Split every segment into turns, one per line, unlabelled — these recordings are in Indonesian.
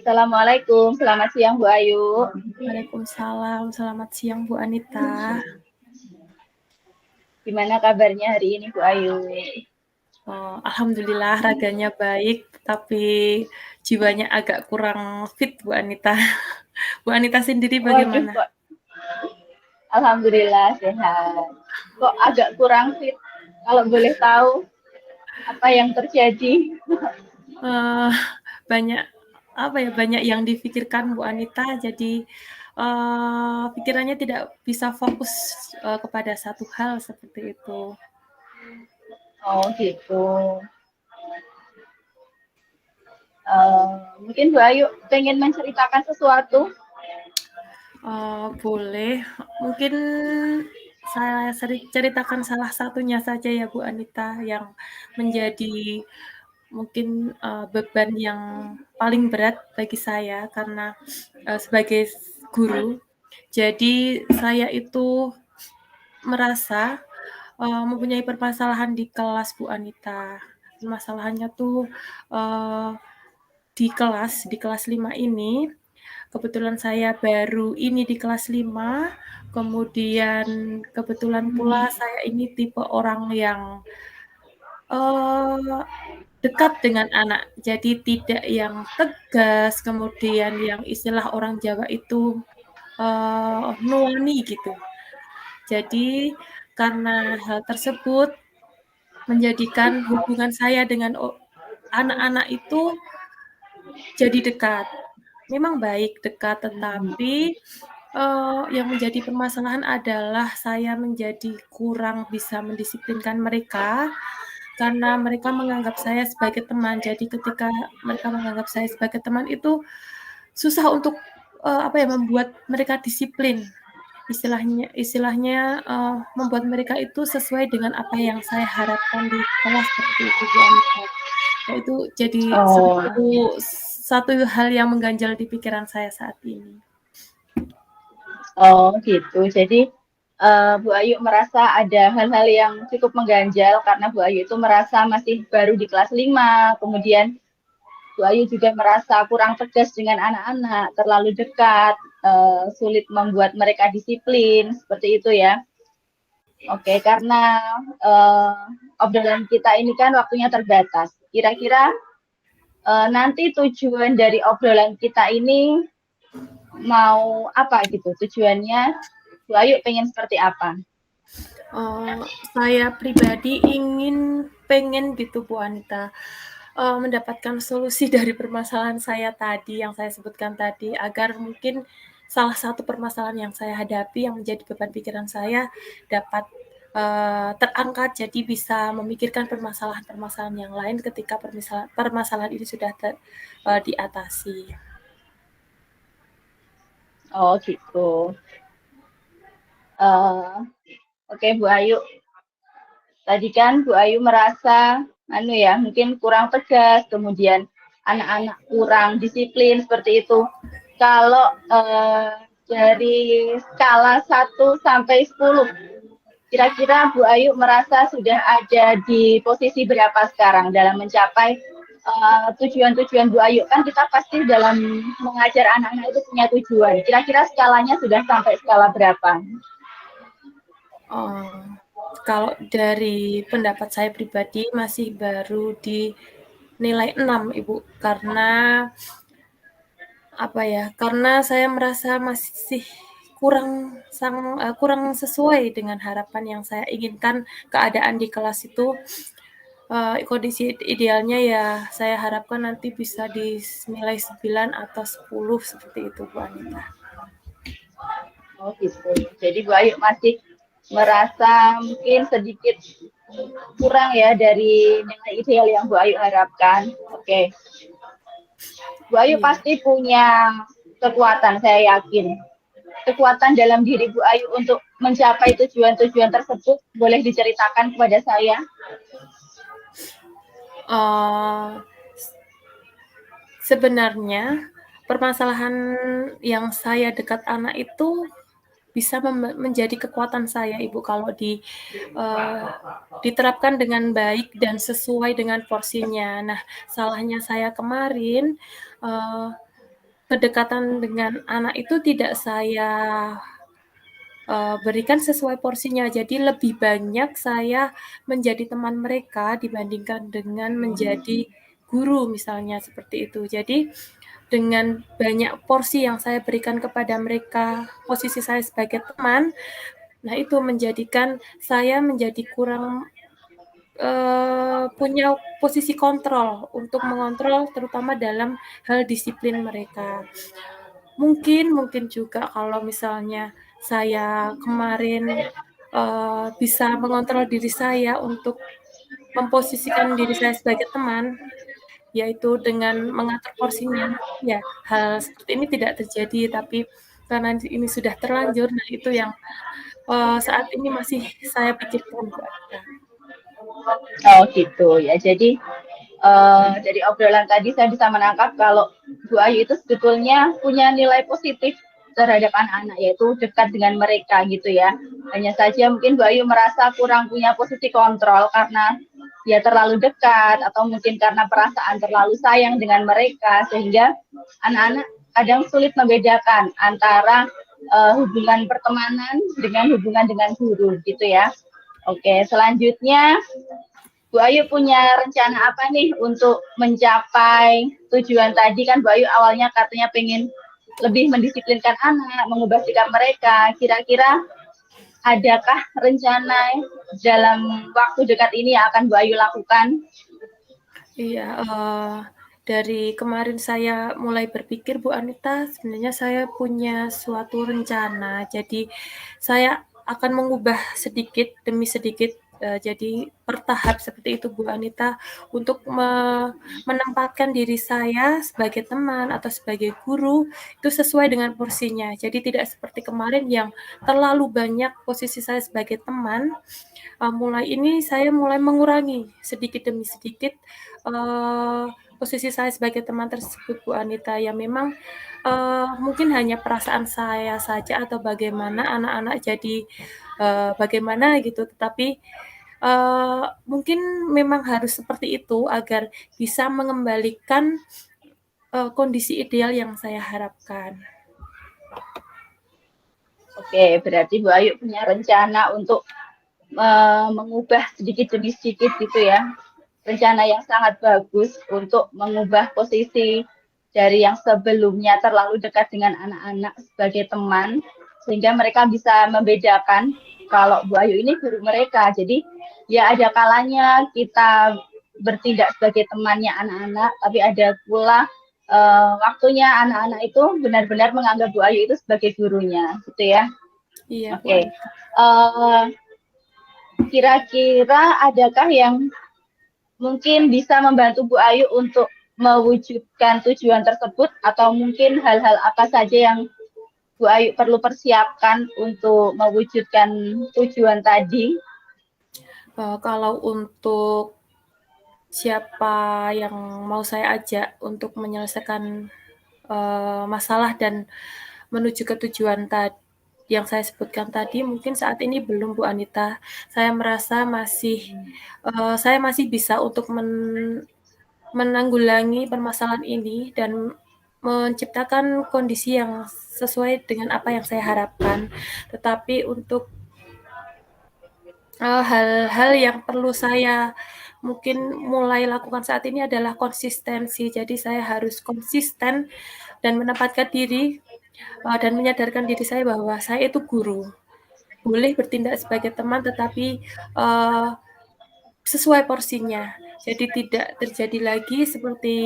Assalamualaikum, selamat siang Bu Ayu.
Waalaikumsalam, selamat siang Bu Anita.
Gimana kabarnya hari ini Bu Ayu?
Alhamdulillah raganya baik, tapi jiwanya agak kurang fit Bu Anita. Bu Anita sendiri
Waduh
bagaimana?
kok, Alhamdulillah sehat. Kok agak kurang fit? Kalau boleh tahu apa yang terjadi?
Uh, banyak banyak yang dipikirkan Bu Anita, jadi pikirannya tidak bisa fokus kepada satu hal seperti itu.
Oh gitu. Mungkin Bu Ayu pengen menceritakan sesuatu?
Boleh, mungkin saya ceritakan salah satunya saja ya Bu Anita yang menjadi mungkin beban yang paling berat bagi saya karena sebagai guru. Jadi saya itu merasa mempunyai permasalahan di kelas Bu Anita. Permasalahannya tuh uh, di kelas 5 ini. Kebetulan saya baru ini di kelas 5, kemudian kebetulan pula saya ini tipe orang yang dekat dengan anak. Jadi tidak yang tegas, kemudian yang istilah orang Jawa itu nuani gitu. Jadi karena hal tersebut menjadikan hubungan saya dengan anak-anak itu jadi dekat. Memang baik dekat, tetapi yang menjadi permasalahan adalah saya menjadi kurang bisa mendisiplinkan mereka, karena mereka menganggap saya sebagai teman. Jadi ketika mereka menganggap saya sebagai teman itu susah untuk membuat mereka disiplin. Istilahnya membuat mereka itu sesuai dengan apa yang saya harapkan di kelas seperti itu Bu Anita. Nah, itu jadi
Oh,
satu hal yang mengganjal di pikiran saya saat ini.
oh gitu. Jadi Bu Ayu merasa ada hal-hal yang cukup mengganjal karena Bu Ayu itu merasa masih baru di kelas 5, kemudian Bu Ayu juga merasa kurang tegas dengan anak-anak, terlalu dekat, sulit membuat mereka disiplin, seperti itu ya. Oke, karena obrolan kita ini kan waktunya terbatas. Kira-kira nanti tujuan dari obrolan kita ini mau apa gitu? Tujuannya Bu Ayu pengen seperti apa?
Saya pribadi pengen gitu Bu Anita, mendapatkan solusi dari permasalahan saya tadi, yang saya sebutkan tadi, agar mungkin salah satu permasalahan yang saya hadapi, yang menjadi beban pikiran saya, dapat terangkat, jadi bisa memikirkan permasalahan-permasalahan yang lain ketika permasalahan ini sudah diatasi.
Oh gitu. Oke Bu Ayu, tadi kan Bu Ayu merasa mungkin kurang tegas, kemudian anak-anak kurang disiplin seperti itu. Kalau dari skala 1 sampai 10, kira-kira Bu Ayu merasa sudah ada di posisi berapa sekarang dalam mencapai tujuan-tujuan Bu Ayu? Kan kita pasti dalam mengajar anak-anak itu punya tujuan. Kira-kira skalanya sudah sampai skala berapa?
Kalau dari pendapat saya pribadi masih baru di nilai 6 Ibu, karena karena saya merasa masih kurang sesuai dengan harapan yang saya inginkan. Keadaan di kelas itu kondisi idealnya ya saya harapkan nanti bisa di nilai 9 atau 10 seperti itu Bu Anita.
Oh gitu. Jadi Bu Ayu masih merasa mungkin sedikit kurang ya dari nilai ideal yang Bu Ayu harapkan. Oke. Bu Ayu
Iya.
pasti punya kekuatan, saya yakin. Kekuatan dalam diri Bu Ayu untuk mencapai tujuan-tujuan tersebut boleh diceritakan kepada saya?
Uh, Sebenarnya permasalahan yang saya dekat anak itu bisa menjadi kekuatan saya, Ibu, kalau diterapkan dengan baik dan sesuai dengan porsinya. Nah, salahnya saya kemarin, kedekatan dengan anak itu tidak saya berikan sesuai porsinya. Jadi lebih banyak saya menjadi teman mereka dibandingkan dengan menjadi guru misalnya seperti itu. Jadi dengan banyak porsi yang saya berikan kepada mereka, posisi saya sebagai teman, nah itu menjadikan saya menjadi kurang punya posisi kontrol untuk mengontrol terutama dalam hal disiplin mereka. Mungkin juga kalau misalnya saya kemarin, bisa mengontrol diri saya untuk memposisikan diri saya sebagai teman, yaitu dengan mengatur porsinya, ya hal seperti ini tidak terjadi. Tapi karena ini sudah terlanjur, nah itu yang, saat ini masih saya pikirkan, Mbak Anita.
Oh gitu ya. Jadi dari obrolan tadi saya bisa menangkap kalau Bu Ayu itu sebetulnya punya nilai positif terhadap anak-anak, yaitu dekat dengan mereka gitu ya. Hanya saja mungkin Bu Ayu merasa kurang punya posisi kontrol karena dia terlalu dekat atau mungkin karena perasaan terlalu sayang dengan mereka, sehingga anak-anak kadang sulit membedakan antara hubungan pertemanan dengan hubungan dengan guru gitu ya. Oke, selanjutnya Bu Ayu punya rencana apa nih untuk mencapai tujuan tadi? Kan Bu Ayu awalnya katanya pengen lebih mendisiplinkan anak, mengubah sikap mereka. Kira-kira adakah rencana dalam waktu dekat ini yang akan Bu Ayu lakukan?
Iya, dari kemarin saya mulai berpikir Bu Anita, sebenarnya saya punya suatu rencana. Jadi saya akan mengubah sedikit demi sedikit, jadi bertahap seperti itu Bu Anita, untuk menempatkan diri saya sebagai teman atau sebagai guru, itu sesuai dengan porsinya. Jadi tidak seperti kemarin yang terlalu banyak posisi saya sebagai teman, mulai ini saya mulai mengurangi sedikit demi sedikit, posisi saya sebagai teman tersebut Bu Anita, yang memang, mungkin hanya perasaan saya saja atau bagaimana anak-anak jadi, bagaimana gitu, tetapi, mungkin memang harus seperti itu agar bisa mengembalikan, kondisi ideal yang saya harapkan.
Oke, berarti Bu Ayu punya rencana untuk mengubah sedikit demi sedikit gitu ya. Rencana yang sangat bagus untuk mengubah posisi dari yang sebelumnya terlalu dekat dengan anak-anak sebagai teman, sehingga mereka bisa membedakan kalau Bu Ayu ini guru mereka. Jadi ya ada kalanya kita bertindak sebagai temannya anak-anak, tapi ada pula waktunya anak-anak itu benar-benar menganggap Bu Ayu itu sebagai gurunya, gitu ya.
Iya, Bu
Oke.
Anita.
Kira-kira adakah yang mungkin bisa membantu Bu Ayu untuk mewujudkan tujuan tersebut, atau mungkin hal-hal apa saja yang Bu Ayu perlu persiapkan untuk mewujudkan tujuan tadi?
Kalau untuk siapa yang mau saya ajak untuk menyelesaikan, masalah dan menuju ke tujuan yang saya sebutkan tadi, mungkin saat ini belum Bu Anita. Saya merasa saya masih bisa untuk menanggulangi permasalahan ini dan menciptakan kondisi yang sesuai dengan apa yang saya harapkan. Tetapi untuk hal-hal yang perlu saya mungkin mulai lakukan saat ini adalah konsistensi. Jadi saya harus konsisten dan menempatkan diri, dan menyadarkan diri saya bahwa saya itu guru. Boleh bertindak sebagai teman tetapi, sesuai porsinya. Jadi tidak terjadi lagi seperti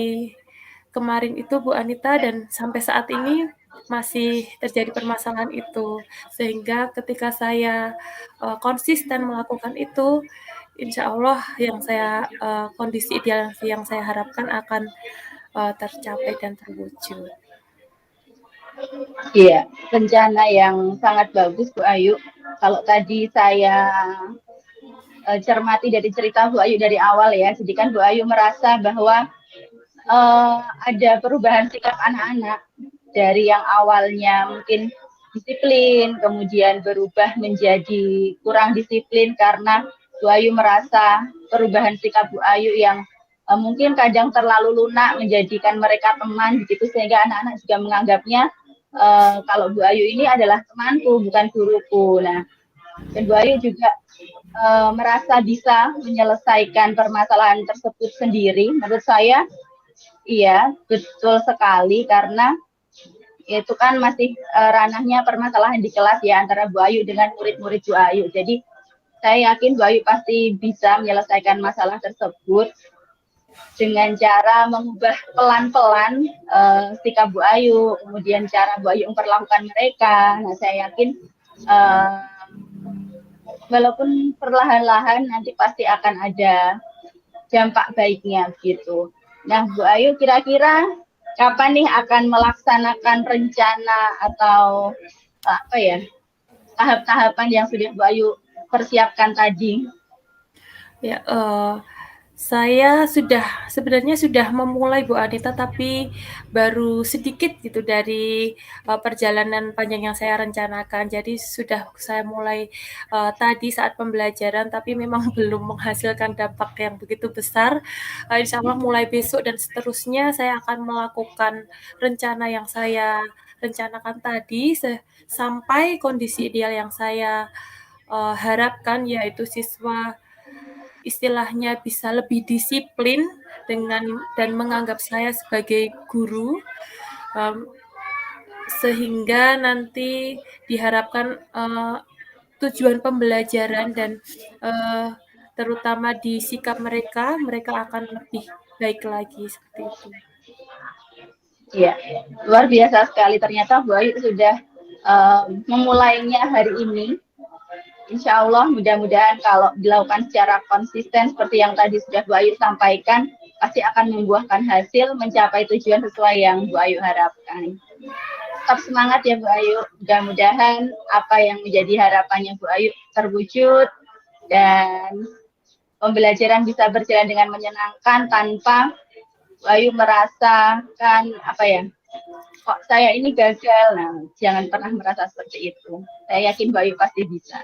kemarin itu Bu Anita, dan sampai saat ini masih terjadi permasalahan itu. Sehingga ketika saya, konsisten melakukan itu, insya Allah yang kondisi ideal yang saya harapkan akan, tercapai dan terwujud.
Iya, rencana yang sangat bagus Bu Ayu. Kalau tadi saya cermati dari cerita Bu Ayu dari awal ya, jadi kan Bu Ayu merasa bahwa ada perubahan sikap anak-anak dari yang awalnya mungkin disiplin, kemudian berubah menjadi kurang disiplin karena Bu Ayu merasa perubahan sikap Bu Ayu yang mungkin kadang terlalu lunak menjadikan mereka teman begitu, sehingga anak-anak juga menganggapnya kalau Bu Ayu ini adalah temanku bukan guruku. Nah, dan Bu Ayu juga merasa bisa menyelesaikan permasalahan tersebut sendiri. Menurut saya iya betul sekali, karena itu kan masih ranahnya permasalahan di kelas ya antara Bu Ayu dengan murid-murid Bu Ayu. Jadi saya yakin Bu Ayu pasti bisa menyelesaikan masalah tersebut dengan cara mengubah pelan-pelan sikap Bu Ayu, kemudian cara Bu Ayu memperlakukan mereka. Nah, saya yakin walaupun perlahan-lahan nanti pasti akan ada dampak baiknya gitu. Nah, Bu Ayu kira-kira kapan nih akan melaksanakan rencana atau apa ya, tahap-tahapan yang sudah Bu Ayu persiapkan tadi?
Ya, saya sebenarnya sudah memulai Bu Anita, tapi baru sedikit gitu dari perjalanan panjang yang saya rencanakan. Jadi sudah saya mulai tadi saat pembelajaran, tapi memang belum menghasilkan dampak yang begitu besar. Insya Allah mulai besok dan seterusnya saya akan melakukan rencana yang saya rencanakan tadi sampai kondisi ideal yang saya harapkan, yaitu siswa istilahnya bisa lebih disiplin dan menganggap saya sebagai guru, sehingga nanti diharapkan tujuan pembelajaran dan terutama di sikap mereka akan lebih baik lagi seperti itu.
Iya, luar biasa sekali. Ternyata Bu Ayu sudah memulainya hari ini. Insya Allah mudah-mudahan kalau dilakukan secara konsisten seperti yang tadi sudah Bu Ayu sampaikan, pasti akan membuahkan hasil mencapai tujuan sesuai yang Bu Ayu harapkan. Tetap semangat ya Bu Ayu, mudah-mudahan apa yang menjadi harapannya Bu Ayu terwujud dan pembelajaran bisa berjalan dengan menyenangkan tanpa Bu Ayu merasakan apa ya, kok saya ini gagal. Nah, jangan pernah merasa seperti itu. Saya yakin Bu Ayu pasti bisa.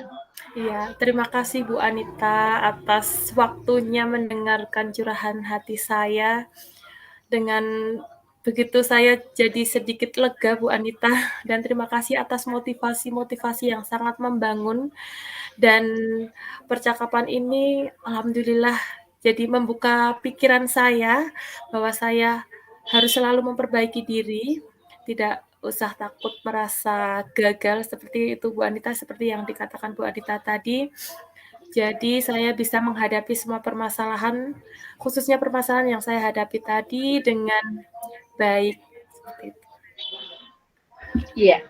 Iya, terima kasih Bu Anita atas waktunya mendengarkan curahan hati saya. Dengan begitu saya jadi sedikit lega Bu Anita, dan terima kasih atas motivasi-motivasi yang sangat membangun, dan percakapan ini alhamdulillah jadi membuka pikiran saya bahwa saya harus selalu memperbaiki diri, tidak usah takut merasa gagal seperti itu Bu Anita, seperti yang dikatakan Bu Anita tadi. Jadi saya bisa menghadapi semua permasalahan, khususnya permasalahan yang saya hadapi tadi dengan baik. Seperti itu.
Iya,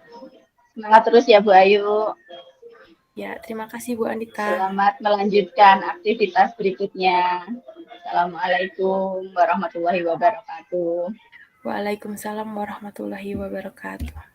semangat terus ya Bu Ayu.
Ya, terima kasih Bu Anita.
Selamat melanjutkan aktivitas berikutnya. Assalamualaikum warahmatullahi wabarakatuh.
Waalaikumsalam warahmatullahi wabarakatuh.